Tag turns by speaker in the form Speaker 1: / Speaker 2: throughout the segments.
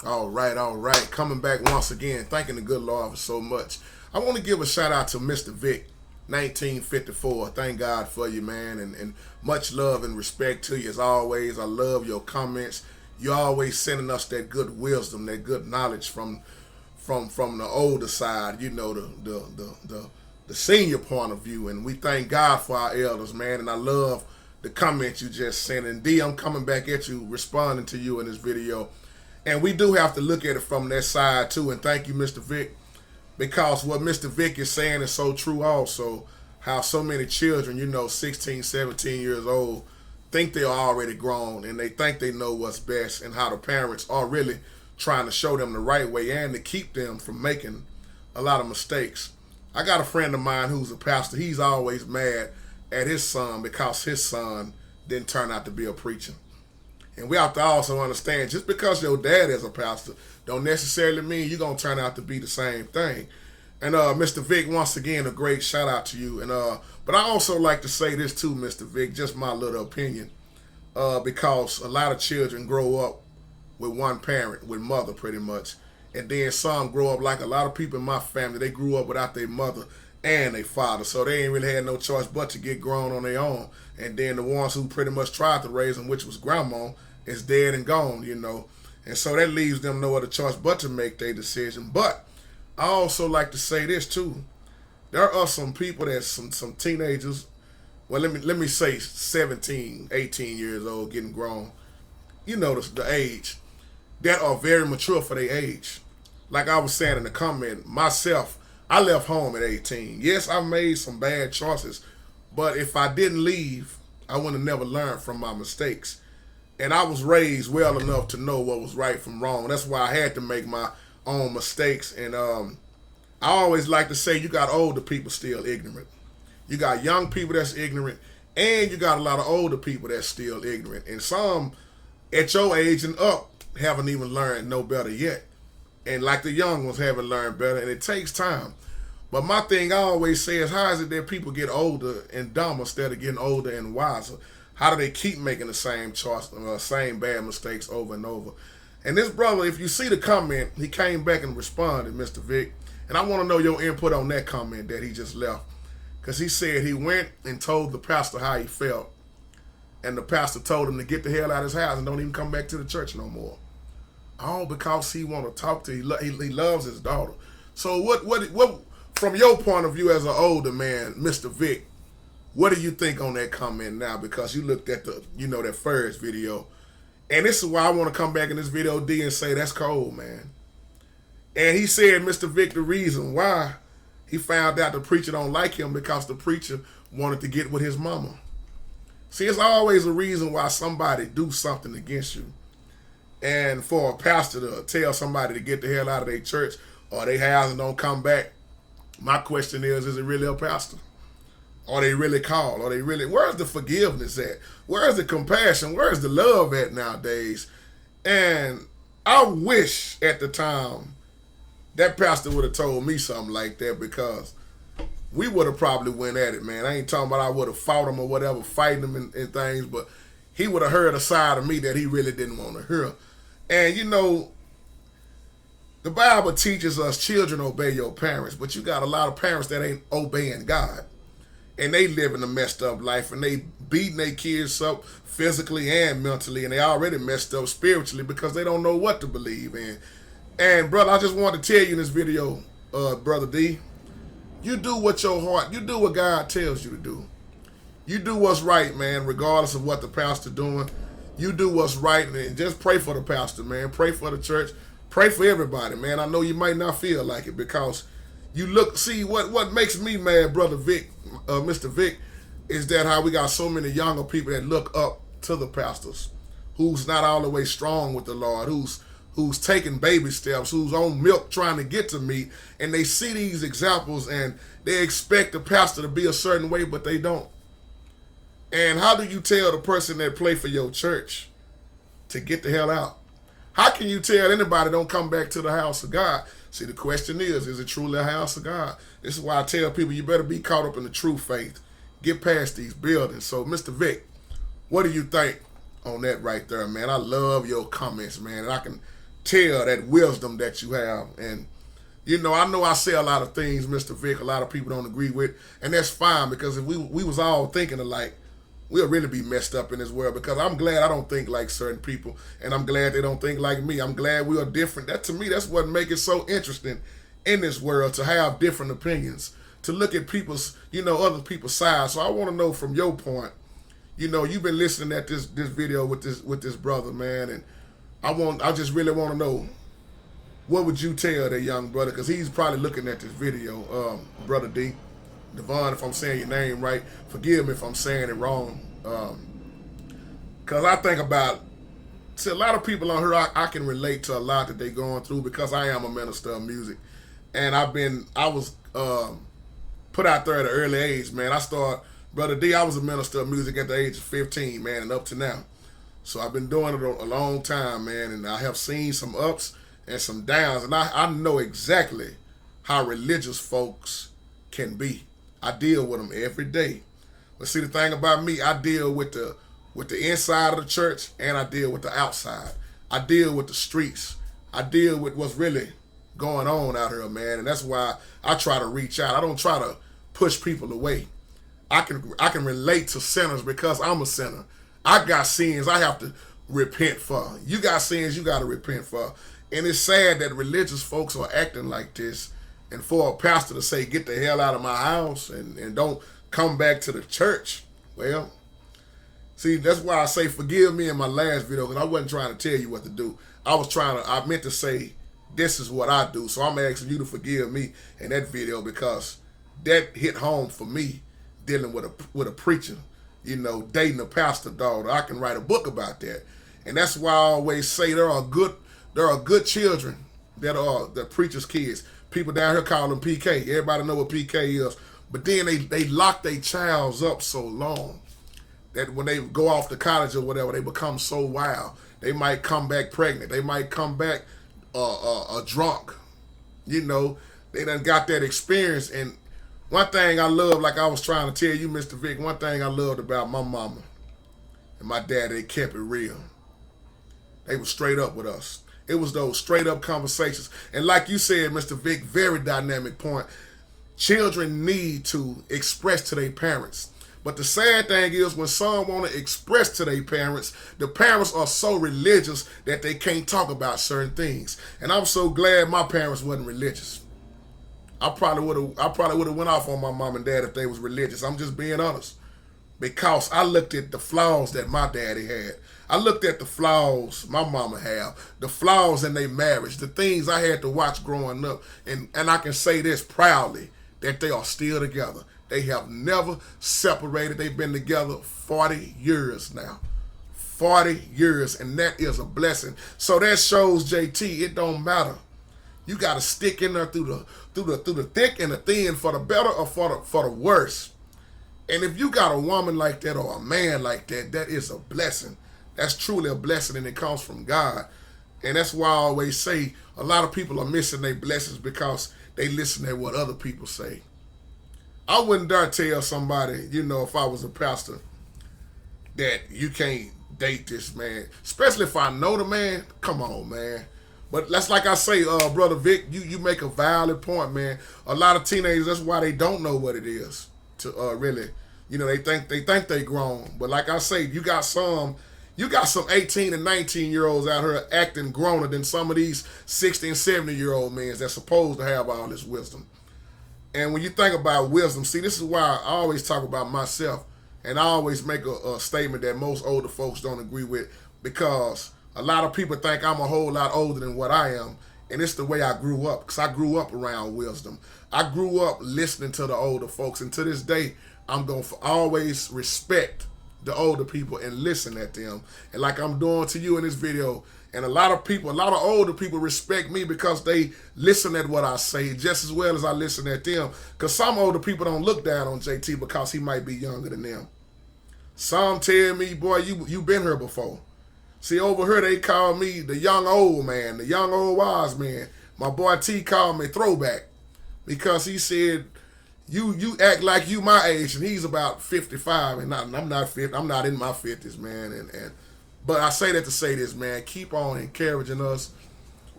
Speaker 1: All right, all right. Coming back once again, thanking the good Lord for so much. I want to give a shout out to Mr. Vic, 1954. Thank God for you, man, and much love and respect to you as always. I love your comments. You always sending us that good wisdom, that good knowledge from the older side. You know the senior point of view, and we thank God for our elders, man. And I love the comments you just sent. And D, I'm coming back at you, responding to you in this video. And we do have to look at it from that side too. And thank you, Mr. Vic, because what Mr. Vic is saying is so true also. How so many children, 16, 17 years old, think they're already grown and they think they know what's best, and how the parents are really trying to show them the right way and to keep them from making a lot of mistakes. I got a friend of mine who's a pastor. He's always mad at his son because his son didn't turn out to be a preacher. And we have to also understand, just because your dad is a pastor don't necessarily mean you're going to turn out to be the same thing. And Mr. Vic, once again, a great shout out to you. And but I also like to say this too, Mr. Vic, just my little opinion, because a lot of children grow up with one parent, with mother pretty much. And then some grow up like a lot of people in my family. They grew up without their mother and their father, so they ain't really had no choice but to get grown on their own. And then the ones who pretty much tried to raise them, which was grandma, is dead and gone. And so that leaves them no other choice but to make their decision. But I also like to say this too. There are some people that some teenagers, well, let me say 17, 18 years old, getting grown, the age, that are very mature for their age. Like I was saying in the comment, myself, I left home at 18. Yes, I made some bad choices, but if I didn't leave, I would have never learned from my mistakes. And I was raised well enough to know what was right from wrong. That's why I had to make my own mistakes. And I always like to say, you got older people still ignorant. You got young people that's ignorant, and you got a lot of older people that's still ignorant. And some at your age and up haven't even learned no better yet. And like the young ones haven't learned better, and it takes time. But my thing I always say is, how is it that people get older and dumber instead of getting older and wiser? How do they keep making the same choice, same bad mistakes over and over? And this brother, if you see the comment, he came back and responded, Mr. Vic. And I want to know your input on that comment that he just left. Because he said he went and told the pastor how he felt. And the pastor told him to get the hell out of his house and don't even come back to the church no more. All because he want to talk to, he loves his daughter. So what, from your point of view as an older man, Mr. Vic, what do you think on that comment now? Because you looked at that first video. And this is why I want to come back in this video, D, and say that's cold, man. And he said, Mr. Vic, the reason why he found out the preacher don't like him because the preacher wanted to get with his mama. See, it's always a reason why somebody do something against you. And for a pastor to tell somebody to get the hell out of their church or their house and don't come back, my question is it really a pastor? Are they really called? Where's the forgiveness at? Where's the compassion? Where's the love at nowadays? And I wish at the time that pastor would have told me something like that, because we would have probably went at it, man. I ain't talking about I would have fought him or whatever, fighting him and things, but he would have heard a side of me that he really didn't want to hear. And the Bible teaches us children obey your parents, but you got a lot of parents that ain't obeying God. And they living a messed up life, and they beating their kids up physically and mentally, and they already messed up spiritually because they don't know what to believe in. And brother, I just want to tell you in this video, Brother D, you do what your heart, you do what God tells you to do. You do what's right, man, regardless of what the pastor doing. You do what's right, and just pray for the pastor, man. Pray for the church. Pray for everybody, man. I know you might not feel like it because see, what makes me mad, Brother Vic, Mr. Vic, is that how we got so many younger people that look up to the pastors, who's not all the way strong with the Lord, who's taking baby steps, who's on milk trying to get to meat, and they see these examples and they expect the pastor to be a certain way, but they don't. And how do you tell the person that play for your church to get the hell out? How can you tell anybody don't come back to the house of God? See, the question is it truly a house of God? This is why I tell people you better be caught up in the true faith. Get past these buildings. So, Mr. Vic, what do you think on that right there, man? I love your comments, man. And I can tell that wisdom that you have. And you know I say a lot of things, Mr. Vic, a lot of people don't agree with, and that's fine, because if we was all thinking alike, we'll really be messed up in this world. Because I'm glad I don't think like certain people, and I'm glad they don't think like me. I'm glad we are different. That, to me, that's what makes it so interesting in this world, to have different opinions, to look at people's, other people's sides. So I want to know from your point, you've been listening at this video with this brother, man, and I just really want to know, what would you tell that young brother? Because he's probably looking at this video, Brother D. Devon, if I'm saying your name right, forgive me if I'm saying it wrong. Because I think about, see, a lot of people on here, I can relate to a lot that they're going through, because I am a minister of music. And I was put out there at an early age, man. Brother D, I was a minister of music at the age of 15, man, and up to now. So I've been doing it a long time, man, and I have seen some ups and some downs, and I know exactly how religious folks can be. I deal with them every day. But see, the thing about me, I deal with the inside of the church, and I deal with the outside. I deal with the streets. I deal with what's really going on out here, man, and that's why I try to reach out. I don't try to push people away. I can relate to sinners, because I'm a sinner. I got sins I have to repent for. You got sins you got to repent for. And it's sad that religious folks are acting like this. And for a pastor to say, get the hell out of my house and don't come back to the church. Well, see, that's why I say forgive me in my last video, because I wasn't trying to tell you what to do. I meant to say, this is what I do. So I'm asking you to forgive me in that video, because that hit home for me, dealing with a preacher, dating a pastor daughter. I can write a book about that. And that's why I always say there are good children that are the preacher's kids. People down here call them PK. Everybody know what PK is. But then they lock their childs up so long that when they go off to college or whatever, they become so wild. They might come back pregnant. They might come back drunk. They done got that experience. And one thing I love, like I was trying to tell you, Mr. Vic, one thing I loved about my mama and my dad, they kept it real. They were straight up with us. It was those straight up conversations. And like you said, Mr. Vic, very dynamic point. Children need to express to their parents. But the sad thing is, when some want to express to their parents, the parents are so religious that they can't talk about certain things. And I'm so glad my parents wasn't religious. I probably would have went off on my mom and dad if they was religious. I'm just being honest. Because I looked at the flaws that my daddy had. I looked at the flaws my mama had, the flaws in their marriage, the things I had to watch growing up. And I can say this proudly, that they are still together. They have never separated. They've been together 40 years now. 40 years, and that is a blessing. So that shows, JT, it don't matter. You got to stick in there through the thick and the thin, for the better or for the worse. And if you got a woman like that or a man like that, that is a blessing. That's truly a blessing, and it comes from God. And that's why I always say a lot of people are missing their blessings because they listen to what other people say. I wouldn't dare tell somebody, if I was a pastor, that you can't date this man. Especially if I know the man. Come on, man. But that's like I say, Brother Vic, you make a valid point, man. A lot of teenagers, that's why they don't know what it is to really, they think they grown. But like I say, you got some 18 and 19-year-olds out here acting growner than some of these 60 and 70-year-old men that's supposed to have all this wisdom. And when you think about wisdom, see, this is why I always talk about myself, and I always make a statement that most older folks don't agree with, because a lot of people think I'm a whole lot older than what I am, and it's the way I grew up, because I grew up around wisdom. I grew up listening to the older folks, and to this day, I'm going to always respect the older people and listen at them. And like I'm doing to you in this video, and a lot of older people respect me because they listen at what I say just as well as I listen at them. Because some older people don't look down on JT because he might be younger than them. Some tell me, boy, you been here before. See, over here they call me the young old man, the young old wise man. My boy T called me throwback because he said, you act like you my age, and he's about 55, and I'm not 50. I'm not in my 50s, man. But I say that to say this, man. Keep on encouraging us.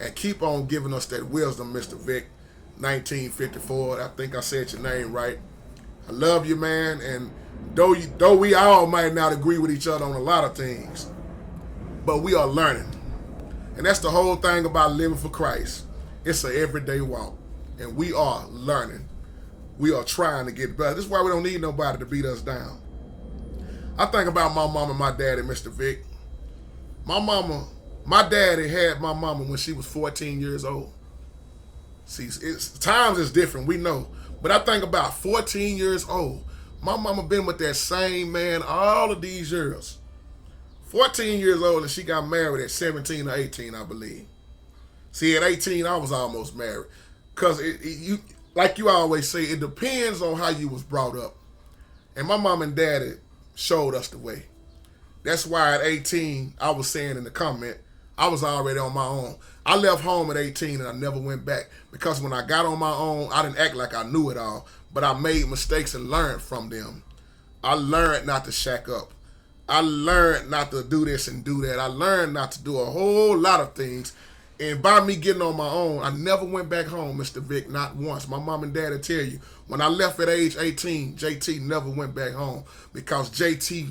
Speaker 1: and keep on giving us that wisdom, Mr. Vic, 1954. I think I said your name right. I love you, man, and though we all might not agree with each other on a lot of things, but we are learning. And that's the whole thing about living for Christ. It's an everyday walk, and we are learning. We are trying to get better. This is why we don't need nobody to beat us down. I think about my mom and my daddy, Mr. Vic. My daddy had my mama when she was 14 years old. See, times is different, we know. But I think about 14 years old. My mama been with that same man all of these years. 14 years old, and she got married at 17 or 18, I believe. See, at 18, I was almost married. Because like you always say, it depends on how you was brought up. And my mom and daddy showed us the way. That's why at 18, I was saying in the comment, I was already on my own. I left home at 18 and I never went back, because when I got on my own, I didn't act like I knew it all, but I made mistakes and learned from them. I learned not to shack up. I learned not to do this and do that. I learned not to do a whole lot of things. And by me getting on my own, I never went back home, Mr. Vic, not once. My mom and dad will tell you, when I left at age 18, JT never went back home, because JT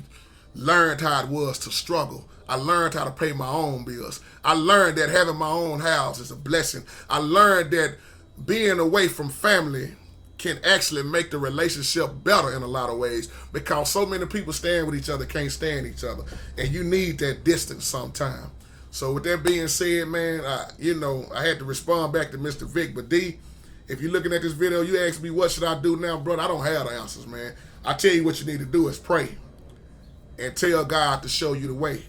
Speaker 1: learned how it was to struggle. I learned how to pay my own bills. I learned that having my own house is a blessing. I learned that being away from family can actually make the relationship better in a lot of ways, because so many people staying with each other can't stand each other, and you need that distance sometime. So with that being said, man, I had to respond back to Mr. Vic. But D, if you're looking at this video, you ask me what should I do now, brother, I don't have the answers, man. I tell you what you need to do is pray and tell God to show you the way,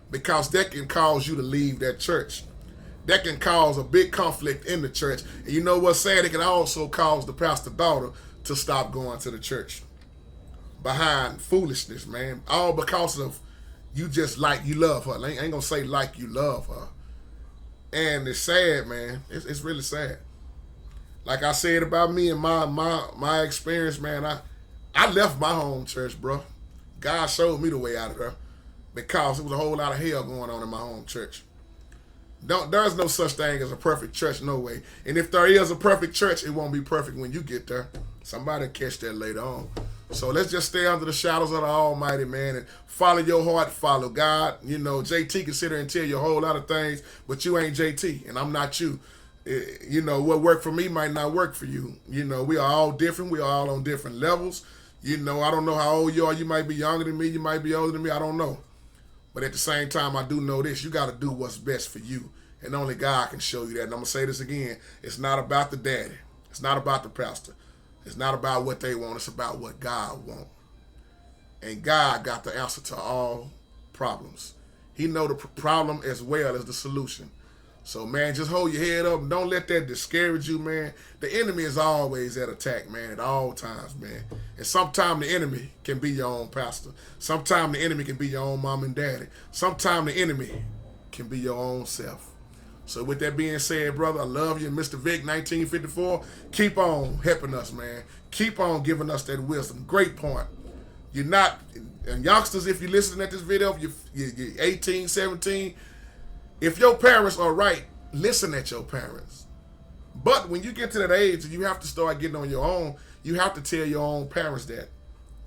Speaker 1: because that can cause you to leave that church. That can cause a big conflict in the church. And you know what's sad? It can also cause the pastor's daughter to stop going to the church behind foolishness, man. All because of you love her. I ain't gonna say like you love her. And it's sad, man. It's really sad. Like I said about me and my experience, man, I left my home church, bro. God showed me the way out of there, because it was a whole lot of hell going on in my home church. There's no such thing as a perfect church, no way. And if there is a perfect church, it won't be perfect when you get there. Somebody catch that later on. So let's just stay under the shadows of the Almighty, man, and follow your heart, follow God. You know, JT can sit there and tell you a whole lot of things, but you ain't JT, and I'm not you. You know, what worked for me might not work for you. You know, we are all different. We are all on different levels. You know, I don't know how old you are. You might be younger than me. You might be older than me. I don't know. But at the same time, I do know this. You got to do what's best for you. And only God can show you that. And I'm going to say this again. It's not about the daddy. It's not about the pastor. It's not about what they want. It's about what God wants. And God got the answer to all problems. He know the problem as well as the solution. So, man, just hold your head up and don't let that discourage you, man. The enemy is always at attack, man, at all times, man. And sometimes the enemy can be your own pastor. Sometimes the enemy can be your own mom and daddy. Sometimes the enemy can be your own self. So with that being said, brother, I love you. Mr. Vic, 1954, keep on helping us, man. Keep on giving us that wisdom. Great point. You're not, and youngsters, if you're listening at this video, if you're 18, 17, if your parents are right, listen at your parents. But when you get to that age and you have to start getting on your own, you have to tell your own parents that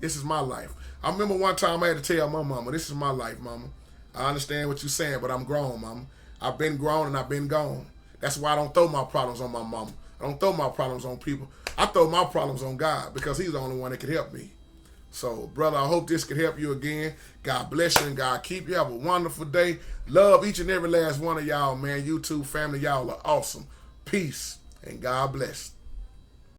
Speaker 1: this is my life. I remember one time I had to tell my mama, this is my life, mama. I understand what you're saying, but I'm grown, mama. I've been grown and I've been gone. That's why I don't throw my problems on my mama. I don't throw my problems on people. I throw my problems on God, because he's the only one that can help me. So, brother, I hope this could help you again. God bless you and God keep you. Have a wonderful day. Love each and every last one of y'all, man. YouTube family, y'all are awesome. Peace and God bless.